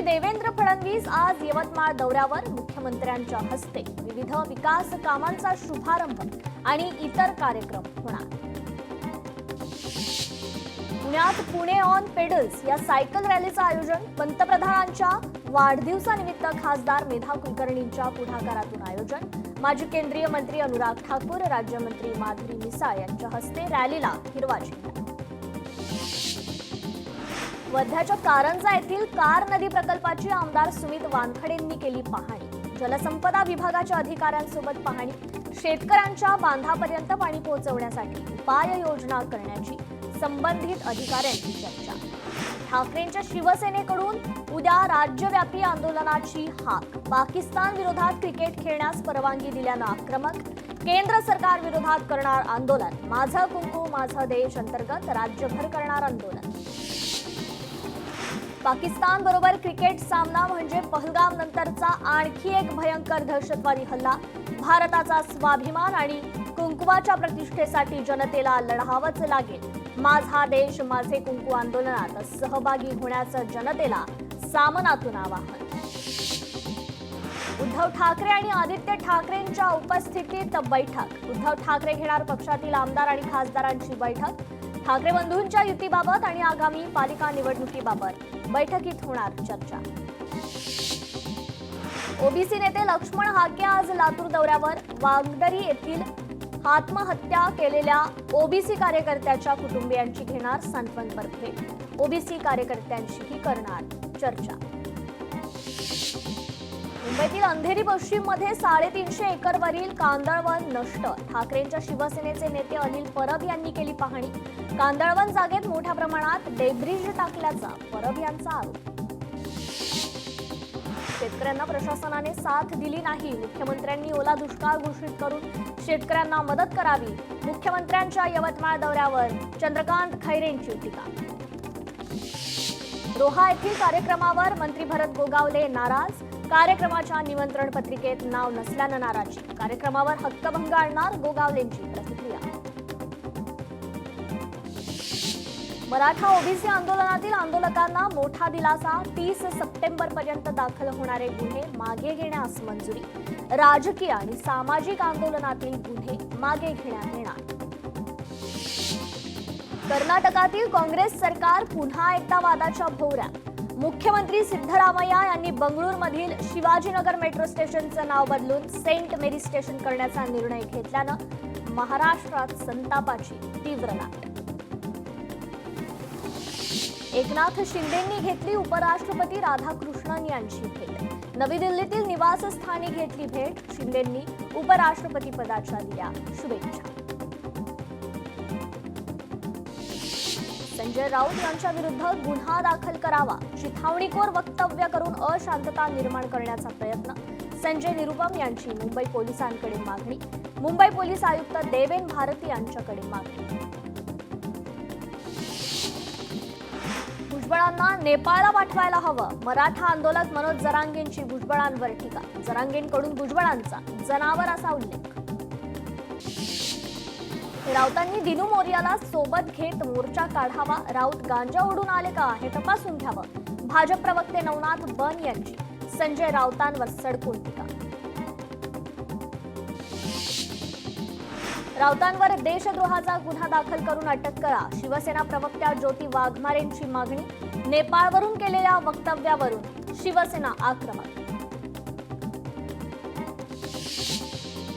देवेंद्र फडणवीस आज यवतमाळ दौऱ्यावर. मुख्यमंत्र्यांच्या हस्ते विविध विकास कामांचा शुभारंभ आणि इतर कार्यक्रम होणार. पुण्यात पुणे ऑन पेडल्स या सायकल रॅलीचं आयोजन. पंतप्रधानांच्या वाढदिवसानिमित्त खासदार मेधा कुलकर्णींच्या पुढाकारातून आयोजन. माजी केंद्रीय मंत्री अनुराग ठाकूर, राज्यमंत्री माधुरी मिसाळ यांच्या हस्ते रॅलीला हिरवा झेंडा. वर्ध्याच्या कारंजा येथील कार नदी प्रकल्पाची आमदार सुमित वानखडेंनी केली पाहणी. जलसंपदा विभागाच्या अधिकाऱ्यांसोबत पाहणी. शेतकऱ्यांच्या बांधापर्यंत पाणी पोहोचवण्यासाठी उपाययोजना करण्याची संबंधित अधिकाऱ्यांची चर्चा. ठाकरेंच्या शिवसेनेकडून उद्या राज्यव्यापी आंदोलनाची हाक. पाकिस्तान विरोधात क्रिकेट खेळण्यास परवानगी दिल्यानं आक्रमक. केंद्र सरकार विरोधात करणार आंदोलन. माझं कुंकू माझं देश अंतर्गत राज्यभर करणार आंदोलन. पाकिस्तान बरोबर क्रिकेट सामना म्हणजे पहलगाम नंतरचा आणखी एक भयंकर दहशतवादी हल्ला. भारताचा स्वाभिमान आणि कुंकवाच्या प्रतिष्ठेसाठी जनतेला लढावंच लागेल. माझा देश माझे कुंकू आंदोलनात सहभागी होण्याचं जनतेला सामनातून आवाहन. उद्धव ठाकरे आणि आदित्य ठाकरेंच्या उपस्थितीत बैठक. उद्धव ठाकरे घेणार पक्षातील आमदार आणि खासदारांची बैठक. ठाकरे बंधूंच्या युतीबाबत आणि आगामी पालिका निवडणुकीबाबत बैठकीत होणार चर्चा. ओबीसी नेते लक्ष्मण हाके आज लातूर दौऱ्यावर. वागदरी येथील आत्महत्या केलेल्या ओबीसी कार्यकर्त्याच्या कुटुंबियांची घेणार सांत्वनपर भेट. ओबीसी कार्यकर्त्यांशीही करणार चर्चा. मुंबईतील अंधेरी पश्चिम मध्ये 350 एकरवरील कांदळवन नष्ट. ठाकरेंच्या शिवसेनेचे नेते अनिल परब यांनी केली पाहणी. कांदळवन जागेत मोठ्या प्रमाणात डेब्रिज टाकल्याचा परब यांचा आरोप. शेतकऱ्यांना प्रशासनाने साथ दिली नाही. मुख्यमंत्र्यांनी ओला दुष्काळ घोषित करून शेतकऱ्यांना मदत करावी. मुख्यमंत्र्यांच्या यवतमाळ दौऱ्यावर चंद्रकांत खैरेंची टीका. रोहा येथील कार्यक्रमावर मंत्री भरत गोगावले नाराज. कार्यक्रमाच्या निमंत्रण पत्रिकेत नाव नसल्यानं नाराजी. कार्यक्रमावर हक्कभंग आणणार गोगावलेंची प्रतिक्रिया. मराठा ओबीसी आंदोलनातील आंदोलकांना मोठा दिलासा. 30 सप्टेंबरपर्यंत दाखल होणारे गुन्हे मागे घेण्यास मंजुरी. राजकीय आणि सामाजिक आंदोलनातील गुन्हे मागे घेण्यात येणार. कर्नाटकातील काँग्रेस सरकार पुन्हा एकदा वादाच्या भोवऱ्यात. मुख्यमंत्री सिद्धरामय्या यांनी बंगळुरूमधील शिवाजीनगर मेट्रो स्टेशनचं नाव बदलून सेंट मेरी स्टेशन करण्याचा निर्णय घेतल्यानं महाराष्ट्रात संतापाची तीव्र लाट. एकनाथ शिंदेंनी घेतली उपराष्ट्रपती राधाकृष्णन यांची भेट. नवी दिल्लीतील निवासस्थानी घेतली भेट. शिंदेंनी उपराष्ट्रपती पदाच्या दिल्या शुभेच्छा. संजय राऊत यांच्या विरुद्ध गुन्हा दाखल करावा. चिथावणीखोर वक्तव्य करून अशांतता निर्माण करण्याचा प्रयत्न. संजय निरुपम यांची मुंबई पोलिसांकडे मागणी. मुंबई पोलीस आयुक्त देवेन भारती यांच्याकडे मागणी. भुजबळांना नेपाळला पाठवायला हवं. मराठा आंदोलक मनोज जरांगेंची भुजबळांवर टीका. जरांगेंकडून भुजबळांचा जनावर असा उल्लेख. राऊतांनी दिनू मोर्याला सोबत घेत मोर्चा काढावा. राऊत गांजा ओढून आले का हे तपासून घ्यावं. भाजप प्रवक्ते नवनाथ बन यांची संजय राऊतांवर सडकून टीका. राऊतांवर देशद्रोहाचा गुन्हा दाखल करून अटक करा. शिवसेना प्रवक्त्या ज्योती वाघमारेंची मागणी. नेपाळवरून केलेल्या वक्तव्यावरून शिवसेना आक्रमक.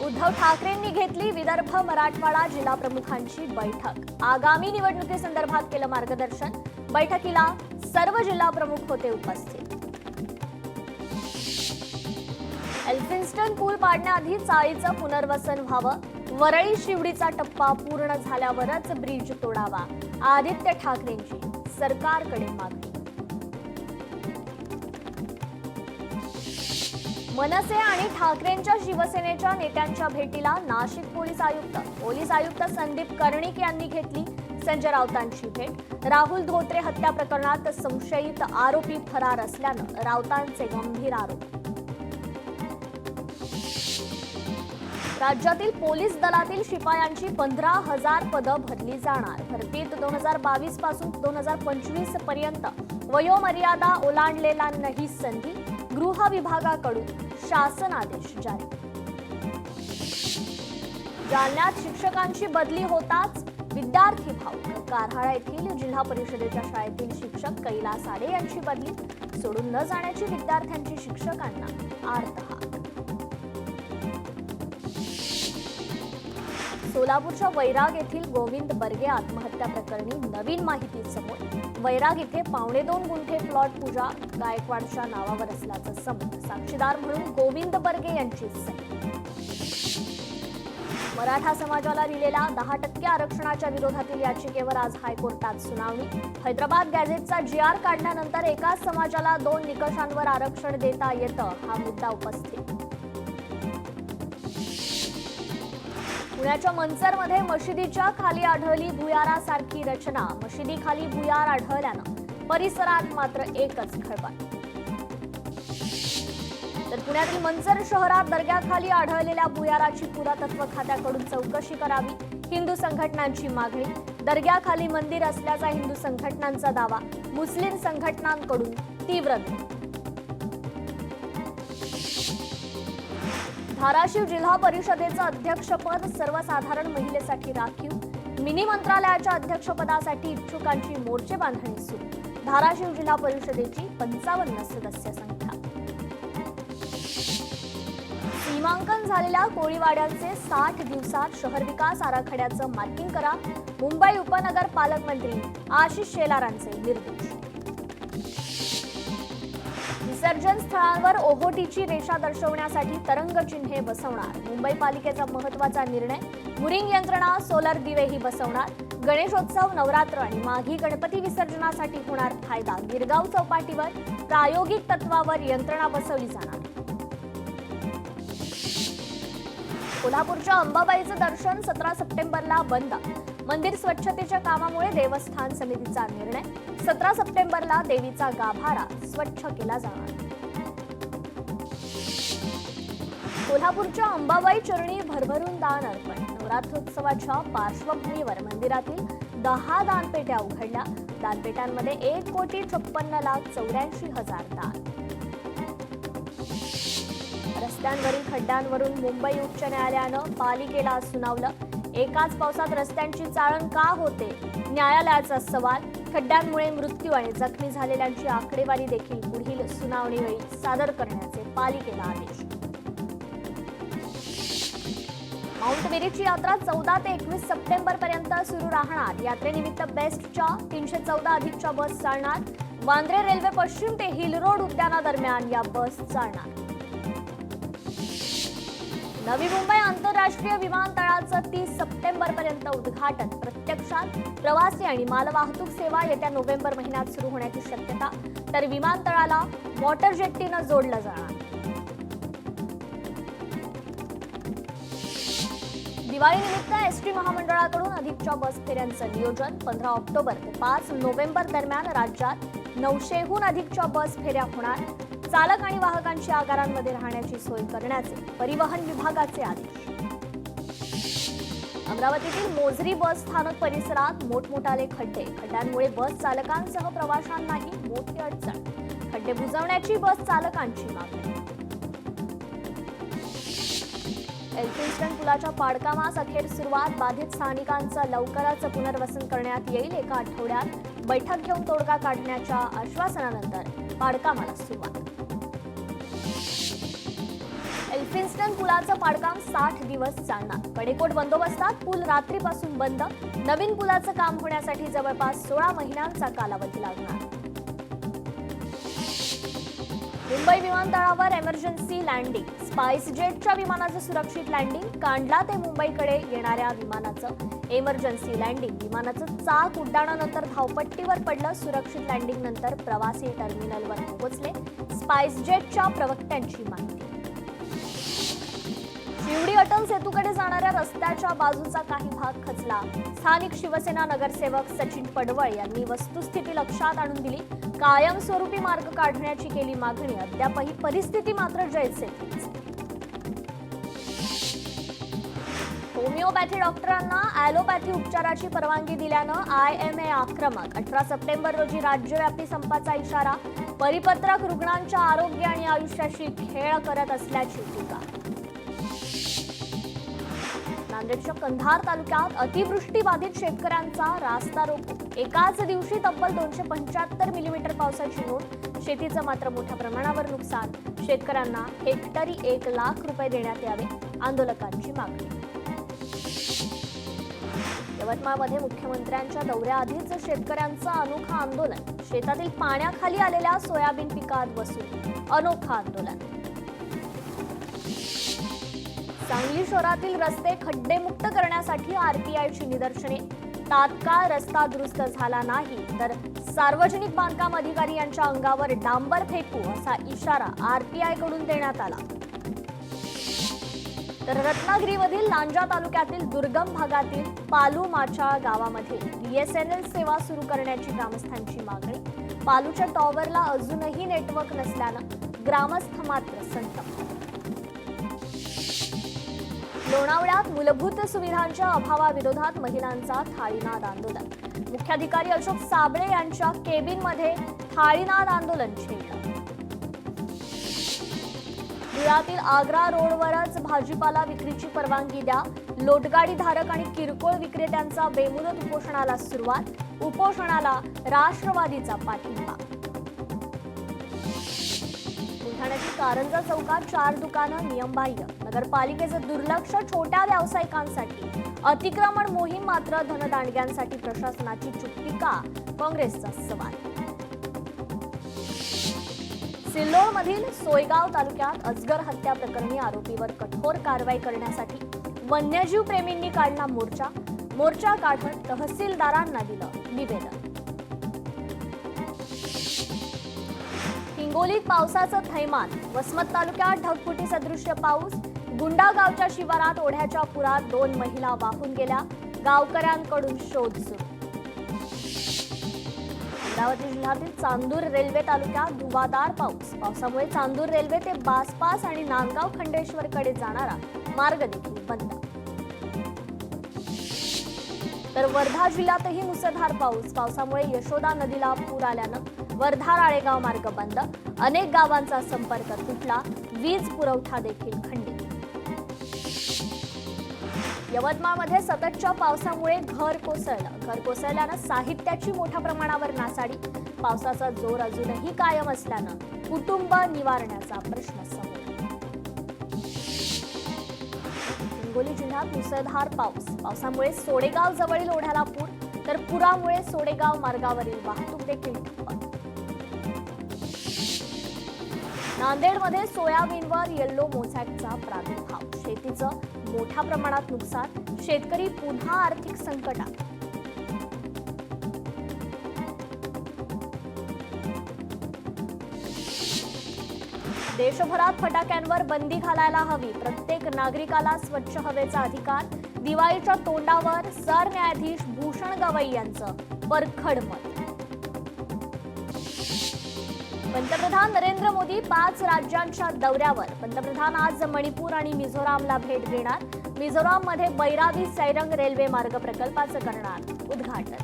उद्धव ठाकरेंनी घेतली विदर्भ मराठवाडा जिल्हा प्रमुखांची बैठक. आगामी निवडणुकीसंदर्भात केलं मार्गदर्शन. बैठकीला सर्व जिल्हा प्रमुख होते उपस्थित. एल्फिन्स्टन पूल पाडण्याआधी चाळीचं पुनर्वसन व्हावं. वरळी शिवडीचा टप्पा पूर्ण झाल्यावरच ब्रिज तोडावा. आदित्य ठाकरेंची सरकारकडे मागणी. मनसे आणि ठाकरेंच्या शिवसेनेच्या नेत्यांच्या भेटीला नाशिक पोलीस आयुक्त संदीप कर्णिक यांनी घेतली संजय राऊतांची भेट. राहुल धोत्रे हत्या प्रकरणात संशयित आरोपी फरार असल्यानं राऊतांचे गंभीर आरोप. राज्यातील पोलीस दलातील शिपायांची 15,000 पदं भरली जाणार. भरतीत 2022 पासून 2025 पर्यंत वयोमर्यादा ओलांडलेला नाही संधी, गृह विभागाकडून शासन आदेश जारी. जालन्यात शिक्षकांची बदली होताच विद्यार्थी भावुक. कारहाळा येथील जिल्हा परिषदेच्या शाळेतील शिक्षक कैलास आडे यांची बदली, सोडून न जाण्याची विद्यार्थ्यांची शिक्षकांना आर्त हाक. सोलापूरच्या वैराग येथील गोविंद बर्गे आत्महत्या प्रकरणी नवीन माहिती समोर. वैराग इथे 2.25 गुंठे प्लॉट पूजा गायकवाडच्या नावावर असल्याचं समोर. साक्षीदार म्हणून गोविंद बर्गे यांची सही. मराठा समाजाला दिलेल्या 10% आरक्षणाच्या विरोधातील याचिकेवर आज हायकोर्टात सुनावणी. हैदराबाद गॅझेटचा GR काढल्यानंतर एकाच समाजाला 2 निकषांवर आरक्षण देता येतं, हा मुद्दा उपस्थित. पुण्याच्या मंचरमध्ये मशिदीच्या खाली आढळली भुयारासारखी रचना. मशिदीखाली भुयार आढळल्यानं परिसरात मात्र एकच खळबळ. तर पुण्यातील मंचर शहरात दर्ग्याखाली आढळलेल्या भुयाराची पुरातत्व खात्याकडून चौकशी करावी, हिंदू संघटनांची मागणी. दर्ग्याखाली मंदिर असल्याचा हिंदू संघटनांचा दावा, मुस्लिम संघटनांकडून तीव्र विरोध. धाराशिव जिल्हा परिषदेचं अध्यक्षपद सर्वसाधारण महिलेसाठी राखीव. मिनी मंत्रालयाच्या अध्यक्षपदासाठी इच्छुकांची मोर्चे बांधणी सुरू. धाराशिव जिल्हा परिषदेची 55 सदस्य संख्या. सीमांकन झालेल्या कोळीवाड्यांचे 60 दिवसात शहर विकास आराखड्याचं मार्किंग करा. मुंबई उपनगर पालकमंत्री आशिष शेलारांचे निर्देश. विसर्जन स्थळांवर ओहोटीची रेषा दर्शवण्यासाठी तरंग चिन्हे बसवणार. मुंबई पालिकेचा महत्त्वाचा निर्णय. मुरिंग यंत्रणा, सोलर दिवेही बसवणार. गणेशोत्सव, नवरात्र आणि माघी गणपती विसर्जनासाठी होणार फायदा. गिरगाव चौपाटीवर प्रायोगिक तत्वावर यंत्रणा बसवली जाणार. कोल्हापूरच्या अंबाबाईचं दर्शन 17 सप्टेंबरला बंद. मंदिर स्वच्छतेच्या कामामुळे देवस्थान समितीचा निर्णय. 17 सप्टेंबरला देवीचा गाभारा स्वच्छ केला जाणार. कोल्हापूरच्या अंबाबाई चरणी भरभरून दान अर्पण. नवरात्रोत्सवाच्या पार्श्वभूमीवर मंदिरातील 10 दानपेट्या उघडल्या. दानपेट्यांमध्ये 1,56,84,000 दान. रस्त्यांवरील खड्ड्यांवरून मुंबई उच्च न्यायालयानं पालिकेला सुनावलं. एकाच पावसात रस्त्यांची चाळण का होते, न्यायालयाचा सवाल. खड्ड्यांमुळे मृत्यू आणि जखमी झालेल्यांची आकडेवारी देखील पुढील सुनावणीवेळी सादर करण्याचे पालिकेला आदेश. माउंट मेरीची यात्रा 14 ते 21 सप्टेंबर पर्यंत सुरू राहणार. यात्रेनिमित्त बेस्टच्या 314 अधिकच्या बस चालणार. वांद्रे रेल्वे पश्चिम ते हिल रोड उद्यानादरम्यान या बस चालणार. नवी मुंबई आंतरराष्ट्रीय विमानतळाचं 30 सप्टेंबर पर्यंत उद्घाटन. प्रत्यक्षात प्रवासी आणि मालवाहतूक सेवा येत्या नोव्हेंबर महिन्यात सुरू होण्याची शक्यता. तर विमानतळाला वॉटर जेट्टीनं जोडलं जाणार. दिवाळीनिमित्त एसटी महामंडळाकडून अधिकच्या बस फेऱ्यांचं नियोजन. 15 ऑक्टोबर ते 5 नोव्हेंबर दरम्यान राज्यात 900हून अधिकच्या बस फेऱ्या होणार. चालक आणि वाहकांची आगारांमध्ये राहण्याची सोय करण्याचे परिवहन विभागाचे आदेश. अमरावतीतील मोझरी बस स्थानक परिसरात मोठमोठाले खड्डे. खड्ड्यांमुळे बस चालकांसह प्रवाशांनाही मोठी अडचण. खड्डे बुजवण्याची बस चालकांची मागणी. एल्फिन्स्टन पुलाच्या पाडकामास अखेर सुरुवात. बाधित स्थानिकांचं लवकरच पुनर्वसन करण्यात येईल. एका आठवड्यात बैठक घेऊन तोडगा काढण्याच्या आश्वासनानंतर पाडकामाला सुरुवात. एल्फिन्स्टन पुलाचं पाडकाम 60 दिवस चालणार. कडेकोट बंदोबस्तात पूल रात्रीपासून बंद. नवीन पुलाचं काम होण्यासाठी जवळपास 16 महिन्यांचा कालावधी लागणार. मुंबई विमानतळावर एमर्जन्सी लँडिंग. स्पाइस जेटच्या विमानाचं सुरक्षित लँडिंग. कांडला ते मुंबईकडे येणाऱ्या विमानाचं एमर्जन्सी लँडिंग. विमानाचं चाक उड्डाणानंतर धावपट्टीवर पडलं. सुरक्षित लँडिंग नंतर प्रवासी टर्मिनलवर पोहोचले. स्पाइस जेटच्या प्रवक्त्यांची माहिती. शिवडी अटल सेतूकडे जाणाऱ्या रस्त्याच्या बाजूचा काही भाग खचला. स्थानिक शिवसेना नगरसेवक सचिन पडवळ यांनी वस्तुस्थिती लक्षात आणून दिली. कायमस्वरूपी मार्ग काढण्याची केली मागणी. अद्यापही परिस्थिती मात्र जैसे होमिओपॅथी डॉक्टरांना ॲलोपॅथी उपचाराची परवानगी दिल्यानं IMA आक्रमक. 18 सप्टेंबर रोजी राज्यव्यापी संपाचा इशारा. परिपत्रक रुग्णांच्या आरोग्य आणि आयुष्याशी खेळ करत असल्याची टीका. नांदेडच्या कंधार तालुक्यात अतिवृष्टीबाधित शेतकऱ्यांचा रास्ता रोको. एकाच दिवशी तब्बल 275 मिलीमीटर पावसाची नोंद. शेतीचं मात्र मोठ्या प्रमाणावर नुकसान. शेतकऱ्यांना हेक्टरी 1 लाख रुपये देण्यात यावे. आंदोलकांची मागणी. यवतमाळमध्ये मुख्यमंत्र्यांच्या दौऱ्याआधीच शेतकऱ्यांचं अनोखं आंदोलन. शेतातील पाण्याखाली आलेल्या सोयाबीन पिकात बसून अनोखं आंदोलन. सांगली शहरातील रस्ते खड्डेमुक्त करण्यासाठी RTIची निदर्शने. तात्काळ रस्ता दुरुस्त झाला नाही तर सार्वजनिक बांधकाम अधिकारी यांच्या अंगावर डांबर फेकू असा इशारा RTI कडून देण्यात आला. तर रत्नागिरीमधील लांजा तालुक्यातील दुर्गम भागातील पालू-माचा गावामध्ये BSNL सेवा सुरू करण्याची ग्रामस्थांची मागणी. पालूच्या टॉवरला अजूनही नेटवर्क नसल्यानं ग्रामस्थ मात्र संतप्त. लोणावळ्यात मूलभूत सुविधांच्या अभावाविरोधात महिलांचा थाळीनाद आंदोलन. मुख्याधिकारी अशोक साबळे यांच्या केबिनमध्ये थाळीनाद आंदोलन छेडलं. धुळ्यातील आग्रा रोडवरच भाजीपाला विक्रीची परवानगी द्या. लोटगाडी धारक आणि किरकोळ विक्रेत्यांचा बेमुदत उपोषणाला सुरुवात. उपोषणाला राष्ट्रवादीचा पाठिंबा. बुलढाण्यातील कारंजा चौकात 4 दुकानं नियमबाह्य. नगरपालिकेचं दुर्लक्ष. छोट्या व्यावसायिकांसाठी अतिक्रमण मोहीम मात्र धनदांडग्यांसाठी प्रशासनाची चुप्पी का? काँग्रेसचा सवाल. सिल्लोडमधील सोयगाव तालुक्यात अजगर हत्या प्रकरणी आरोपीवर कठोर कारवाई करण्यासाठी वन्यजीव प्रेमींनी काढला मोर्चा. मोर्चा काढत तहसीलदारांना दिलं निवेदन. हिंगोलीत पावसाचं थैमान. वसमत तालुक्यात ढगफुटी सदृश्य पाऊस. गुंडा गावच्या शिवारात ओढ्याच्या पुरात 2 महिला वाहून गेल्या. गावकऱ्यांकडून शोध सुरू. अमरावती जिल्ह्यातील चांदूर रेल्वे तालुक्यात धुवाधार पाऊस. पावसामुळे चांदूर रेल्वे ते बासपास आणि नांदगाव खंडेश्वरकडे जाणारा मार्ग देखील बंद. तर वर्धा जिल्ह्यातही मुसळधार पाऊस. पावसामुळे यशोदा नदीला पूर आल्यानं वर्धा राळेगाव मार्ग बंद. अनेक गावांचा संपर्क तुटला. वीज पुरवठा देखील खंडित. यवतमाळमध्ये सततच्या पावसामुळे घर कोसळल्यानं साहित्याची मोठ्या प्रमाणावर नासाडी. पावसाचा जोर अजूनही कायम असल्यानं कुटुंब निवारण्याचा प्रश्न समोर. हिंगोली जिल्ह्यात मुसळधार पाऊस. पावसामुळे सोडेगाव जवळील ओढ्याला पूर. तर पुरामुळे सोडेगाव मार्गावरील वाहतूक देखील ठप्प. नांदेडमध्ये सोयाबीनवर येल्लो मोझॅकचा प्रादुर्भाव. शेतीचं मोठ्या प्रमाणात नुकसान. शेतकरी पुन्हा आर्थिक संकटात. देशभरात फटाक्यांवर बंदी घालायला हवी. प्रत्येक नागरिकाला स्वच्छ हवेचा अधिकार. दिवाळीच्या तोंडावर सरन्यायाधीश भूषण गवई यांचं परखड मत. पंतप्रधान नरेंद्र मोदी 5 राज्यांच्या दौऱ्यावर. पंतप्रधान आज मणिपूर आणि मिझोरामला भेट देणार. मिझोराममध्ये बैराबी सैरंग रेल्वे मार्ग प्रकल्पाचं करणार उद्घाटन.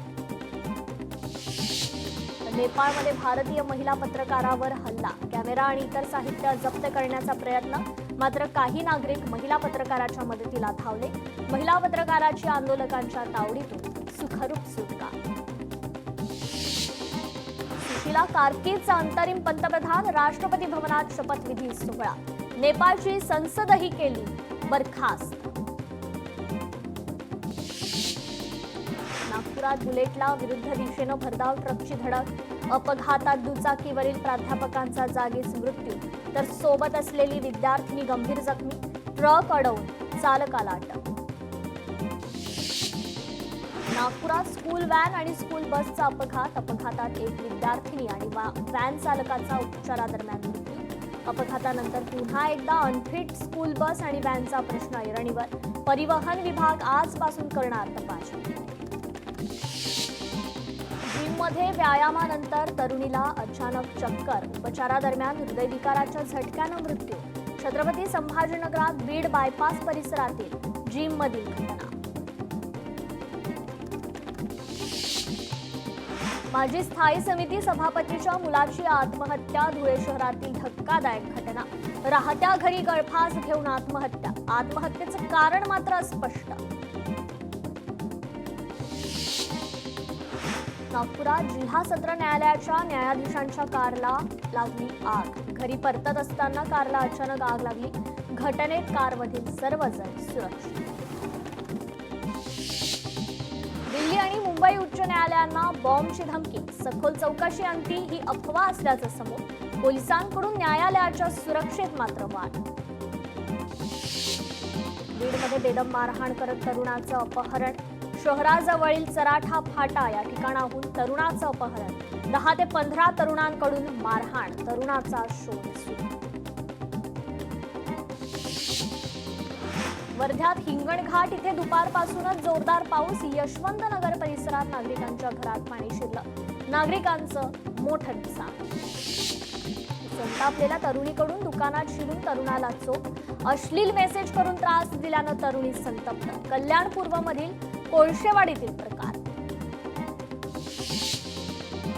नेपाळमध्ये भारतीय महिला पत्रकारावर हल्ला. कॅमेरा आणि इतर साहित्य जप्त करण्याचा प्रयत्न. मात्र काही नागरिक महिला पत्रकाराच्या मदतीला धावले. महिला पत्रकाराची आंदोलकांच्या तावडीतून सुखरूप सुटका. सुशीला कार्कीचा अंतरिम पंतप्रधान. राष्ट्रपती भवनात शपथविधी सोहळा. नेपाळची संसदही केली बरखास्त. नागपुरात बुलेटला विरुद्ध दिशेनं भरधाव ट्रकची धडक. अपघातात दुचाकीवरील प्राध्यापकांचा जागीच मृत्यू. तर सोबत असलेली विद्यार्थिनी गंभीर जखमी. ट्रक अडवून चालकाला अटक. नागपुरात स्कूल व्हॅन आणि स्कूल बसचा अपघात. अपघातात एक विद्यार्थिनी आणि व्हॅन चालकाचा उपचारादरम्यान मृत्यू. अपघातानंतर पुन्हा एकदा अनफिट स्कूल बस आणि व्हॅनचा प्रश्न ऐरणीवर. परिवहन विभाग आजपासून करणार तपासणी. जिममध्ये व्यायामानंतर तरुणीला अचानक चक्कर. उपचारादरम्यान हृदयविकाराच्या झटक्यानं मृत्यू. छत्रपती संभाजीनगरात बीड बायपास परिसरातील जिम मधील घटना. माजी स्थायी समिती सभापतीच्या मुलाची आत्महत्या. धुळे शहरातील धक्कादायक घटना. राहत्या घरी गळफास घेऊन आत्महत्या. आत्महत्येचं कारण मात्र अस्पष्ट. नागपुरात जिल्हा सत्र न्यायालयाच्या न्यायाधीशांच्या कारला लागली आग. घरी परतत असताना कारला अचानक आग लागली. घटनेत कारमधील सर्वजण सुरक्षित. दिल्ली आणि मुंबई उच्च न्यायालयांना बॉम्बची धमकी. सखोल चौकशी अंती ही अफवा असल्याचं समोर. पोलिसांकडून न्यायालयाच्या सुरक्षेत मात्र वाढ. बीडमध्ये बेदम मारहाण करत तरुणाचं अपहरण. शहराजवळील चराठा फाटा या ठिकाणाहून तरुणाचं अपहरण. 10 ते 15 तरुणांकडून मारहाण. तरुणाचा शोध सुरू. वर्ध्यात हिंगणघाट इथे दुपारपासूनच जोरदार पाऊस. यशवंतनगर परिसरात नागरिकांच्या घरात पाणी शिरलं. नागरिकांचं मोठं नुकसान. संतापलेल्या तरुणीकडून दुकानात शिरून तरुणाला चोप. अश्लील मेसेज करून त्रास दिल्यानं तरुणी संतप्त. कल्याण पूर्वमधील कोळशेवाडीतील प्रकार.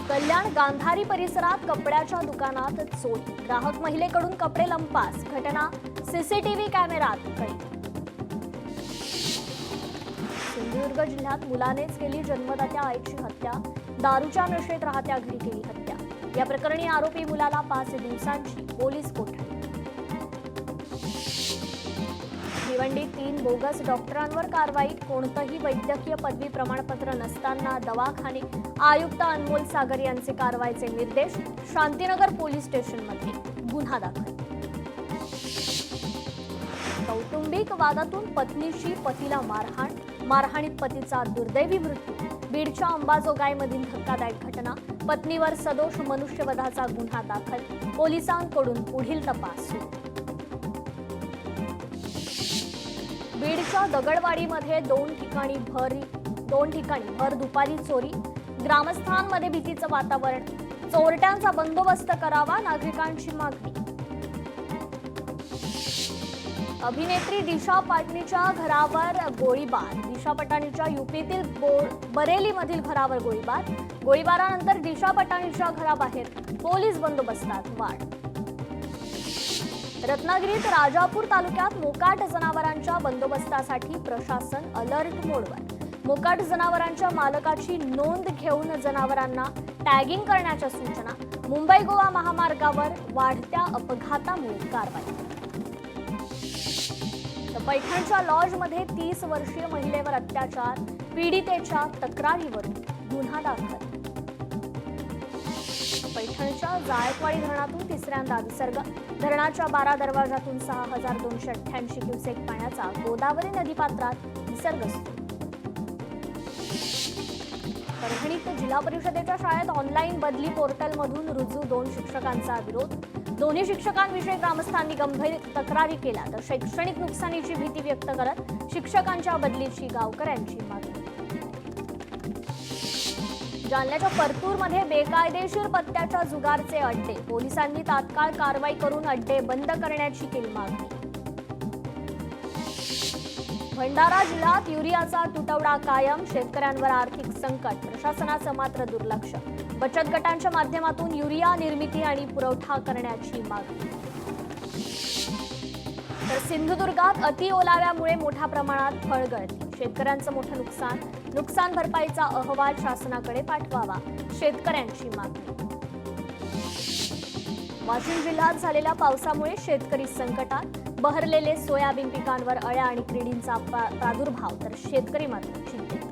कल्याण गांधारी परिसरात कपड्याच्या दुकानात चोरी. ग्राहक महिलेकडून कपडे लंपास. घटना सीसीटीव्ही कॅमेऱ्यात कैद. सिंधुदुर्ग जिल्ह्यात मुलानेच केली जन्मदात्या आईची हत्या. दारूच्या नशेत राहत्या घरी केली हत्या. या प्रकरणी आरोपी मुलाला 5 दिवसांची पोलीस कोठडी. भिवंडीत 3 बोगस डॉक्टरांवर कारवाई. कोणतंही वैद्यकीय पदवी प्रमाणपत्र नसताना दवाखाने. आयुक्त अनमोल सागर यांचे कारवाईचे निर्देश. शांतीनगर पोलीस स्टेशनमध्ये गुन्हा दाखल. कौटुंबिक वादातून पत्नीशी पतीला मारहाण. मारहाणीत पतीचा दुर्दैवी मृत्यू. बीडच्या अंबाजोगाईमधील धक्कादायक घटना. पत्नीवर सदोष मनुष्यवधाचा गुन्हा दाखल. पोलिसांकडून पुढील तपास सुरू. बीडच्या दगडवाडीमध्ये 2 ठिकाणी भर दुपारी चोरी. ग्रामस्थांमध्ये भीतीचं वातावरण. चोरट्यांचा बंदोबस्त करावा नागरिकांची मागणी. अभिनेत्री दिशा पाटणीच्या घरावर गोळीबार. दिशा पटाणीच्या यूपीतील बरेलीमधील घरावर गोळीबार. गोळीबारानंतर दिशा पटाणीच्या घराबाहेर पोलीस बंदोबस्तात वाढ. रत्नागिरीत राजापूर तालुक्यात मोकाट जनावरांच्या बंदोबस्तासाठी प्रशासन अलर्ट मोडवर. मोकाट जनावरांच्या मालकाची नोंद घेऊन जनावरांना टॅगिंग करण्याच्या सूचना. मुंबई गोवा महामार्गावर वाढत्या अपघातामुळे कारवाई. पैठणच्या लॉजमध्ये 30 वर्षीय महिलेवर अत्याचार. पीडितेच्या तक्रारीवरून गुन्हा दाखल. पैठणच्या जायकवाडी धरणातून तिसऱ्यांदा विसर्ग. धरणाच्या 12 दरवाजातून 6288 क्युसेक पाण्याचा गोदावरी नदीपात्रात विसर्ग सुरू. परभणीत जिल्हा परिषदेच्या शाळेत ऑनलाईन बदली पोर्टलमधून रुजू 2 शिक्षकांचा विरोध. दोन्ही शिक्षकांविषयी ग्रामस्थांनी गंभीर तक्रारी केल्या तर शैक्षणिक नुकसानीची भीती व्यक्त करत शिक्षकांच्या बदलीची गावकऱ्यांची मागणी. जालन्याच्या परतूरमध्ये बेकायदेशीर पत्त्याच्या जुगारचे अड्डे. पोलिसांनी तात्काळ कारवाई करून अड्डे बंद करण्याची केली मागणी. भंडारा जिल्ह्यात युरियाचा तुटवडा कायम. शेतकऱ्यांवर आर्थिक संकट. प्रशासनाचं मात्र दुर्लक्ष. बचत गटांच्या माध्यमातून युरिया निर्मिती आणि पुरवठा करण्याची मागणी. तर सिंधुदुर्गात अति ओलाव्यामुळे मोठ्या प्रमाणात फळगळती. शेतकऱ्यांचं मोठं नुकसान. नुकसान भरपाईचा अहवाल शासनाकडे पाठवावा. शेतकऱ्यांची मागणी. वाशिम जिल्ह्यात झालेल्या पावसामुळे शेतकरी संकटात. बहरलेले सोयाबीन पिकांवर अळ्या आणि किडींचा प्रादुर्भाव तर शेतकरी मात्र चिंतेत.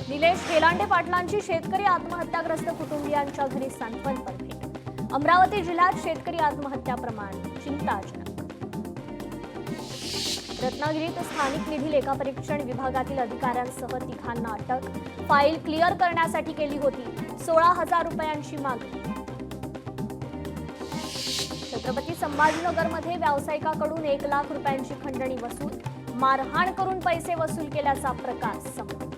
निलेश हेलांडे पाटलांची शेतकरी आत्महत्याग्रस्त कुटुंबियांच्या घरी सांत्वनपर भेट. अमरावती जिल्ह्यात शेतकरी आत्महत्या प्रमाण चिंताजनक. रत्नागिरीत स्थानिक निधी लेखापरीक्षण विभागातील अधिकाऱ्यांसह 3घांना अटक. फाईल क्लिअर करण्यासाठी केली होती 16,000 रुपयांची मागणी. छत्रपती संभाजीनगरमध्ये व्यावसायिकाकडून 1 लाख रुपयांची खंडणी वसूल. मारहाण करून पैसे वसूल केल्याचा प्रकार समोर.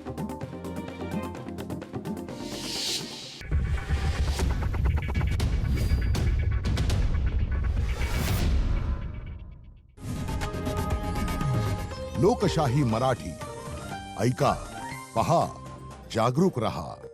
लोकशाही मराठी ऐका, पहा, जागरूक रहा.